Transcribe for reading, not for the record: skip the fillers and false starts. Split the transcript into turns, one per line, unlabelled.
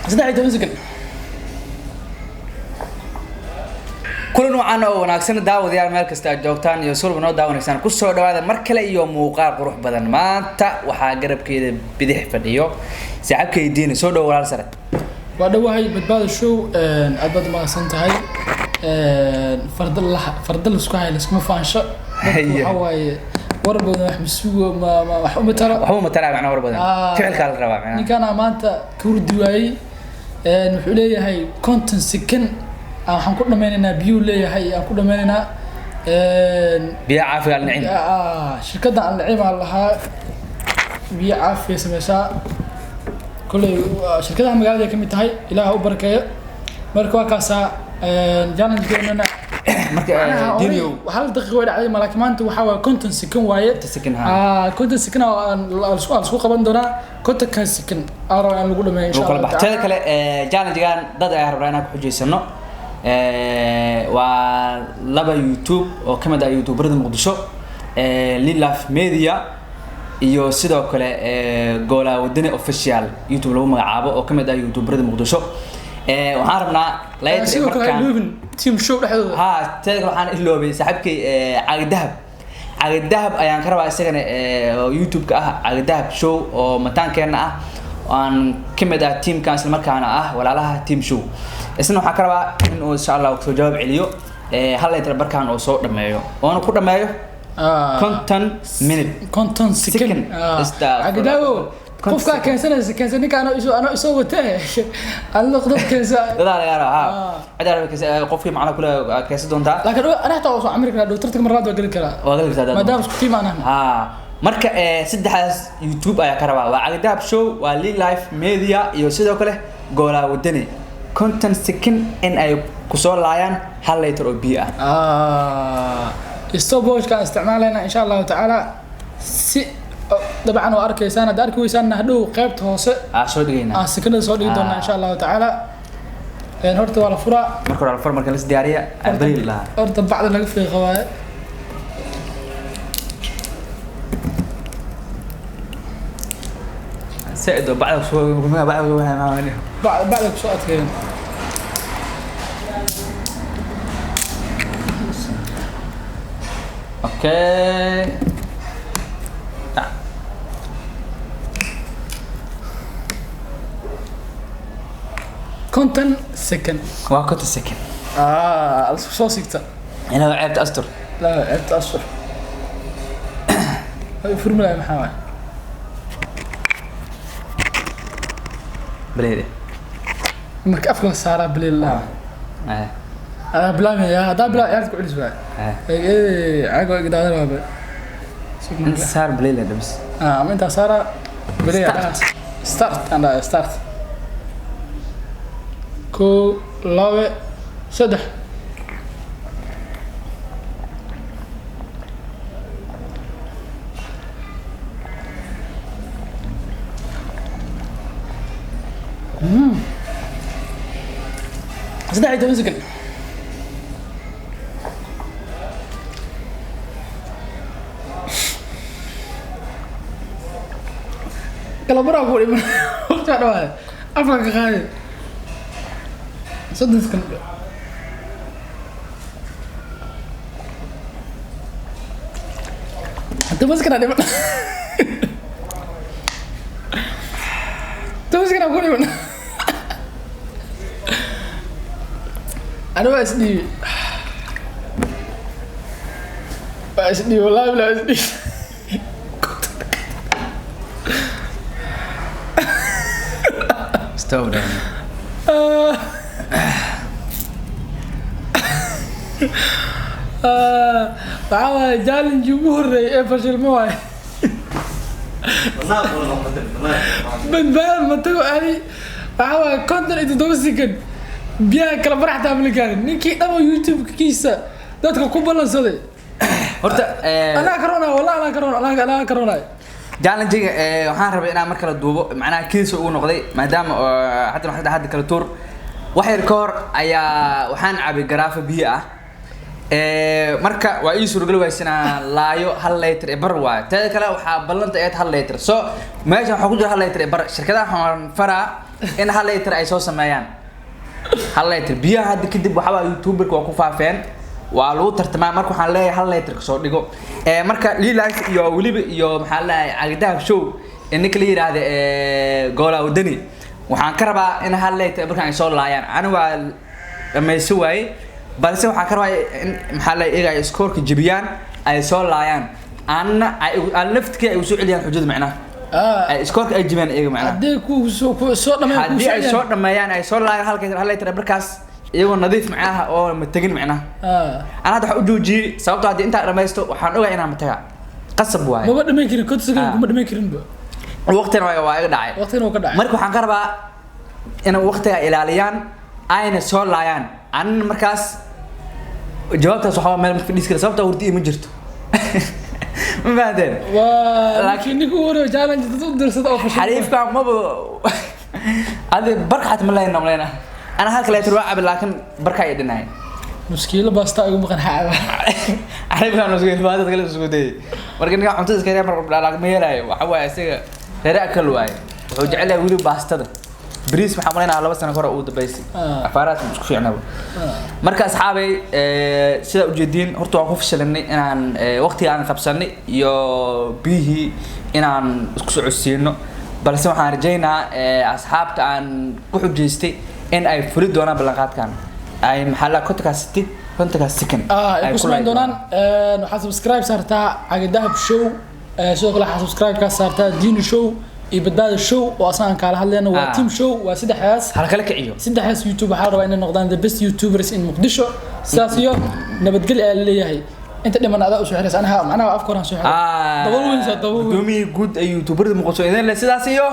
saddex iyo toban second كل نوع أنا وناقصنا داود يا مالك استأجوتان يوصل بنو داود نكسان كل سو داود مركلة يوم موقع قروح بدن ما أنت وحاجرب كده بدح فديو ساعات كيدين سو داود على سرت
وده هاي بتبادل شو أبد ما سنت هاي فرد الله سكوا هاي لسكما فانشة هواي وربنا محبسوه ما
حومة ترى معنا وربنا فعل كار الربع معنا
نكنا ما أنت كورد واي نحولي هاي كونتن سكن waxaan ku dhameynaa biyo leeyahay aan ku dhameynaa
biyo caafi aan nacim
shirkadda aan nacim lahaa biyo caafi sameeysa kulay shirkadaha magaalada ka mid tahay ilaaha u barakeeyo marka waa kaasa challenge-geena
marka diiniyo
hal daqiiqo way dhacday malak maanta waxa waa content second waaye content second aan isku qaban doonaa content second aan lagu dhameeyo insha Allah
taala kale challenge-gaan dad ay rabaan ku xujeysano ولابا يوتيوب أو كمان دا يوتيوب برد مقدسو ليلاف ميديا iyo sidoo kale goola wadani official youtube lagu magacaabo oo kamid ah youtube barada muqdisho waxaan rabnaa
layt markaan team show dhaxdooda
ha taag waxaan iloobay saaxiibkay caagdahab ayaan ka rabaa isagana youtube ka ah caagdahab show oo mataankeena ah aan kamid ah team kan isla markaana ah walaalaha team show isna waxa ka rabaa in uu insha Allah soo jawaab celiyo hal layt barkaan oo soo dhameeyo oo ku dhameeyo content second
agadawo qofka keensanaysa ninka ana isoo watay alla qodod keensa
dadaal yaara adar qofkii macna kula keensan doonta
laakiin ana taa soo Amerika doctorka marad waa gali kara maadaama isku tiimaana
marka saddexdaas youtube ayaa ka rabaa waa agadaab show waa live media iyo sidoo kale goola wadani content second in ay ku soo laayaan hal liter oo biyo
استوبوش كان استعمالنا إن شاء الله تعالى طبعا وأركيسان دارك ويسان نهدو قيبت هوس
صدقينا
سكنة صدقينا إن شاء الله تعالى هرت ولا فرا
مركور على الفرن مركز ديارية أبريل الله
هرت بعد اللي في خوايا
سعد بعد شو
بعد شو أتكلم
اوكي
كونتن سكن
واكنت سكن
شو سكت
انا لعبت استر
لا لعبت استر هاي فورمولا محمد
بليدي
مك افكار ساره بليل أنا بلامي يا هذا بلا يعرف كل شيء. إيه عقوا كده هذا ما بل.
أنت صار بليلة بس.
ما أنت صار بليلة. ستارت أنا ستارت. كو لاوي سدح. سدح يتمسكن. kalau berapa boleh tak ada apa kekal sedih kan itu masih kena depan itu masih kena aku depan ada SD والله بلا SD
استوى
تعال جال الجمهور فشل موي من بال ما تقول علي تعال كونتر انت دوسكن بيا كلا فرح تعمل كان نيكي ابو يوتيوب كيسه dadka ku balansaday
horta
ana corona wallahi ana corona
challenge waxaan rabay inaan mar kala duubo macnaha kiisa uu noqday maadaama hadda kala tour wax yar ka hor ayaa waxaan cabay garaafa biyo ah marka waa ii suuragal waysana laayo hal liter bar waa taada kale waxa ballanta ay hal liter so meesha waxa ku jira hal liter bar shirkadaha waxaan faraa in hal liter ay soo sameeyaan hal liter biyaha hadda kadib waxa youtuberka waa ku faafeen waa lagu tartamaa marka waxaan leeyahay hal liter soo dhigo marka Lilac iyo waliba iyo maxaa la Agdahab show inka la yiraahdo goola wadani waxaan ka rabaa in hal liter barkan ay soo laayaan ana waa dhamayso waay balse waxaan ka rabaa in maxaa la iyaga scoorka jabiyaan ay soo laayaan aan laftkii ay soo celiyaan xujada macnaha scoorka ay jabiyaan iyaga macnaha
hadii ku soo dhameeyaan
hadii ay soo dhameeyaan ay soo laayaan hal liter barkaas iyagoo nadiif macnaha oo ma tagin macnaha ana hadda waxa u joojiyay sababtoo hadii inta dhamaysto waxaan ogaa inaan ma taga qasab waay
ma dhameyn karin kodsiga kuma dhameyn karin ba
waqtigan waa iga dhacay marka waxaan ka rabaa in waqtiga ilaaliyaan ayna soo laayaan aan markaas jawaabtaas waxa meel fadhiis kale sababta hurdi ma jirto ma baadeen
laakiin nigu waro challenge dad u dirsada oo fashil
xariifka ma adi barxat ma leena أنا هالك لا تروح قبل لكن بركة يدناي.
مشكلة بس تايم ممكن حاجة.
عارف أنا مسكين ما تتكلم سعودي. ولكن كان عم تذكر يا لكن ما يراي وحوا يسير هراء كل واي. وجعله يقولوا باستده. بريس محملين على بس أنا كره أود بيسي. عفارات مش كفي عنه. مركز أصحابي سيدا وجدين هرتوا عقوف شلني أنا وقتي أنا خبصني يا بيه إن أنا كسر السينو. بس ما حرجينا أصحاب عن كحجستي. إن أي فريد دونا بلغات كان أي محل كنت كسكن
أي كسران دونان نحاسب سبسكرايب صارتا Agdahab شو شغل حاسب سبسكرايب كصارتا دين شو يبدأ الشو وأصلاً كله هلا وتيم شو وسيد حياس
هلا كلك عيو
سيد حياس يوتيوب حاول إن نقدان the best YouTubers in مقدشو ساسيو نبتقل اللي هي أنت لما أنا أدرس حياس أنا أفكر عن شو حياس
دومي جود يوتيوبر مقصود إذا لسه ساسيو